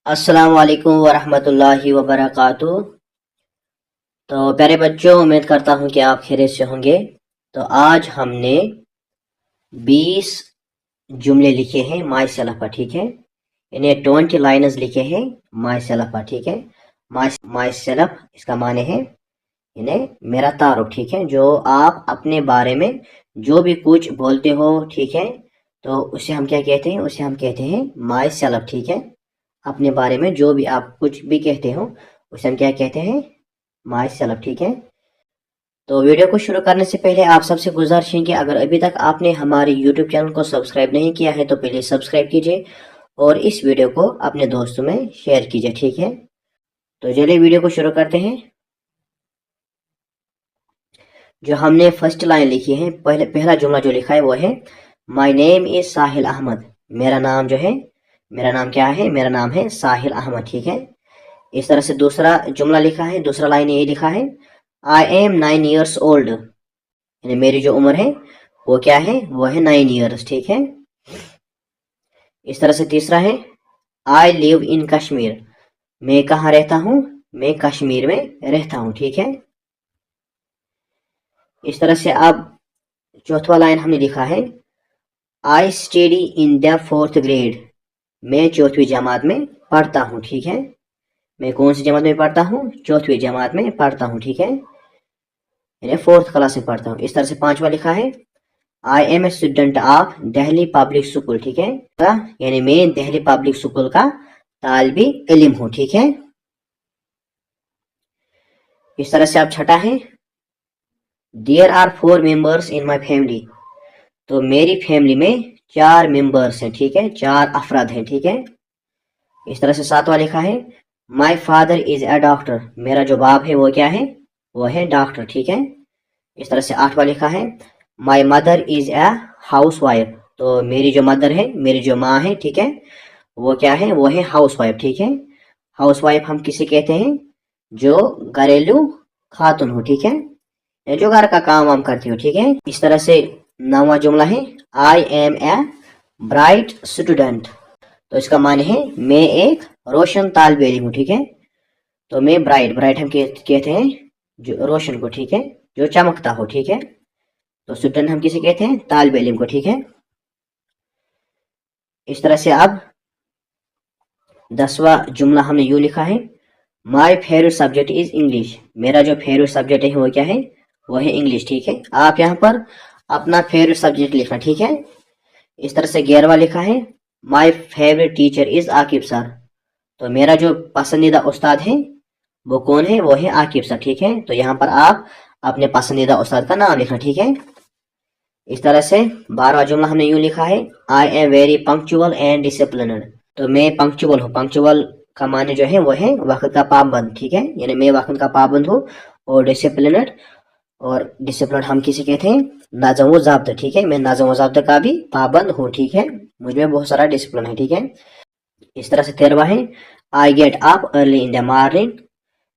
अस्सलाम वालेकुम वरहमतुल्लाहि वबरकातुह। तो प्यारे बच्चों, उम्मीद करता हूँ कि आप खैरियत से होंगे। तो आज हमने 20 जुमले लिखे हैं माई सेल्फ पर, ठीक है। इन्हें 20 लाइनर्स लिखे हैं माई सेल्फ पर, ठीक है। माई सेल्फ इसका माने है इन्हें मेरा तारुफ, ठीक है। जो आप अपने बारे में जो भी कुछ बोलते हो, ठीक है, तो उसे हम क्या कहते हैं? उसे हम कहते हैं माई सेल्फ, ठीक है। अपने बारे में जो भी आप कुछ भी कहते हो उसे हम क्या कहते हैं? माई सेल्फ, ठीक है। तो वीडियो को शुरू करने से पहले आप सबसे गुजारिश है कि अगर अभी तक आपने हमारे यूट्यूब चैनल को सब्सक्राइब नहीं किया है तो प्लीज सब्सक्राइब कीजिए और इस वीडियो को अपने दोस्तों में शेयर कीजिए, ठीक है। तो चलिए वीडियो को शुरू करते हैं। जो हमने फर्स्ट लाइन लिखी है, पहला जुमला जो लिखा है वो है माई नेम इज साहिल अहमद। मेरा नाम जो है, मेरा नाम क्या है? मेरा नाम है साहिल अहमद, ठीक है। इस तरह से दूसरा जुमला लिखा है, दूसरा लाइन ये लिखा है आई एम 9 years ओल्ड, यानी मेरी जो उम्र है वो क्या है? वो है 9 years, ठीक है। इस तरह से तीसरा है आई लिव इन कश्मीर। मैं कहाँ रहता हूँ? मैं कश्मीर में रहता हूँ, ठीक है। इस तरह से अब चौथा लाइन हमने लिखा है I study in the 4th grade। मैं 4वीं जमात में पढ़ता हूँ, ठीक है। मैं कौन सी जमात में पढ़ता हूँ? 4वीं जमात में पढ़ता हूँ, ठीक है, यानी 4th क्लास में पढ़ता हूँ। इस तरह से पांचवा लिखा है I am a student of Delhi public school, ठीक है, यानी मैं दिल्ली पब्लिक स्कूल का तालिबे इल्म हूँ, ठीक है। इस तरह से अब छठा है there are 4 members in my family. तो मेरी फैमिली में 4 मेंबर्स हैं, ठीक है, 4 अफराद हैं, ठीक है। इस तरह से सातवां लिखा है my father is a doctor. मेरा जो बाप है वो क्या है? वो है डॉक्टर, ठीक है। इस तरह से आठवां लिखा है my mother is a house wife. तो मेरी जो मदर है, मेरी जो माँ है, ठीक है, वो क्या है? वो है हाउस वाइफ, ठीक है। हाउस वाइफ हम किसे कहते हैं? जो घरेलू खातून हो, ठीक है, जो घर का काम वाम करती हो, ठीक है। इस तरह से नौवां जुमला है I am a bright student. तो इसका माने है मैं एक रोशन तालिबे इल्म हूँ, ठीक है। तो मैं ब्राइट हम कहते हैं जो रोशन को, ठीक है, जो चमकता हो, ठीक है। तो स्टूडेंट हम किसे कहते हैं? तालिबे इल्म को, ठीक है। इस तरह से अब 10वां जुमला हमने यूं लिखा है my favourite subject is English. मेरा जो फेवरेट सब्जेक्ट है वो क्या है? वो है इंग्लिश, ठीक है। आप यहाँ पर अपना फेवरेट सब्जेक्ट लिखना, ठीक है। इस तरह से 11वां लिखा है my favourite teacher is Aqib sir. तो मेरा जो पसंदीदा उस्ताद है वो कौन है? वो है आकिब सर, ठीक है। तो यहाँ पर आप अपने पसंदीदा उस्ताद का नाम लिखना, ठीक है। इस तरह से 12वां जुमला हमने यूं लिखा है I am very punctual and disciplined. तो मैं पंक्चुअल हूँ। पंक्चुअल का माने जो है वो है वक्त का पाबंद, ठीक है, यानी मैं वक्त का पाबंद हूँ। और डिसिप्लिन्ड, और डिसिप्लिन हम किसे कहते हैं? नज़म व ज़ाब्ता, ठीक है। मैं नज़म व ज़ाब्ता का भी पाबंद हूँ, ठीक है, मुझ में बहुत सारा डिसिप्लिन है, ठीक है। इस तरह से 13वां है I get up early in the morning.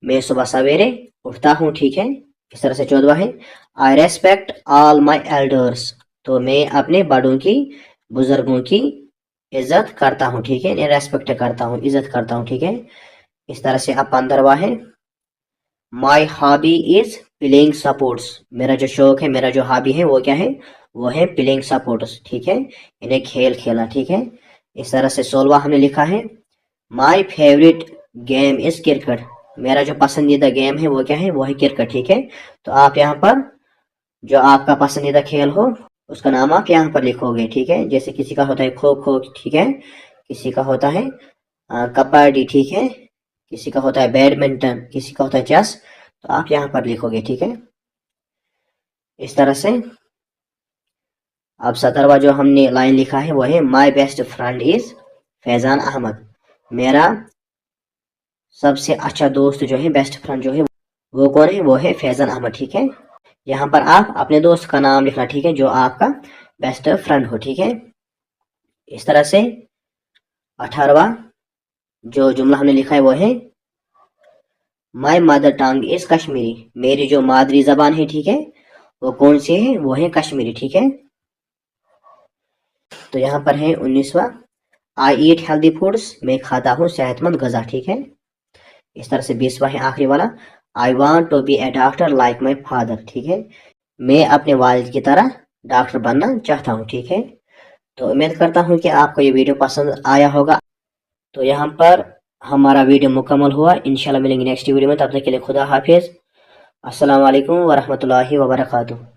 मैं सुबह सवेरे उठता हूँ, ठीक है। इस तरह से 14वां है आई रेस्पेक्ट ऑल माई एल्डर्स। तो मैं अपने बड़ों की, बुजुर्गों की इज्जत करता हूँ, ठीक है, रेस्पेक्ट करता हूँ, इज्जत करता हूँ, ठीक है। इस तरह से अब 15वां है my hobby is playing supports. मेरा जो शौक है, मेरा जो हॉबी है वो क्या है? वो है प्लेइंग सपोर्ट्स, ठीक है, इन्हें खेल खेला, ठीक है। इस तरह से 16वां हमने लिखा है my favourite game is cricket. मेरा जो पसंदीदा गेम है वो क्या है? वो है क्रिकेट, ठीक है। तो आप यहाँ पर जो आपका पसंदीदा खेल हो उसका नाम आप यहाँ पर लिखोगे, ठीक है। जैसे किसी का होता है खो खो, ठीक है, किसी का होता है कबड्डी, ठीक है, किसी का होता है बैडमिंटन, किसी का होता है चेस, तो आप यहाँ पर लिखोगे, ठीक है। इस तरह से अब 17वां जो हमने लाइन लिखा है वो है my best friend is Faizan Ahmed. मेरा सबसे अच्छा दोस्त जो है, बेस्ट फ्रेंड जो है वो कौन है? वो है फैजान अहमद, ठीक है। यहाँ पर आप अपने दोस्त का नाम लिखना, ठीक है, जो आपका बेस्ट फ्रेंड हो, ठीक है। इस तरह से 18वां जो जुमला हमने लिखा है वो है my mother tongue is Kashmiri. मेरी जो मादरी जबान है, ठीक है, वो कौन सी है? वो है कश्मीरी, ठीक है। तो यहाँ पर है 19वां आई ईट हेल्दी फूड्स, मैं खाता हूँ सेहतमंद गज़ा, ठीक है। इस तरह से 20वां है आखिरी वाला, I want to be a doctor like my father, ठीक है, मैं अपने वालिद की तरह डॉक्टर बनना चाहता हूँ, ठीक है। तो उम्मीद करता हूँ कि आपको ये वीडियो पसंद आया होगा। तो यहाँ पर हमारा वीडियो मुकम्मल हुआ। इंशाल्लाह मिलेंगे नेक्स्ट वीडियो में, तब तक के लिए खुदा हाफिज़। अस्सलाम वालेकुम वरहमतुल्लाहि वबरकातुहू।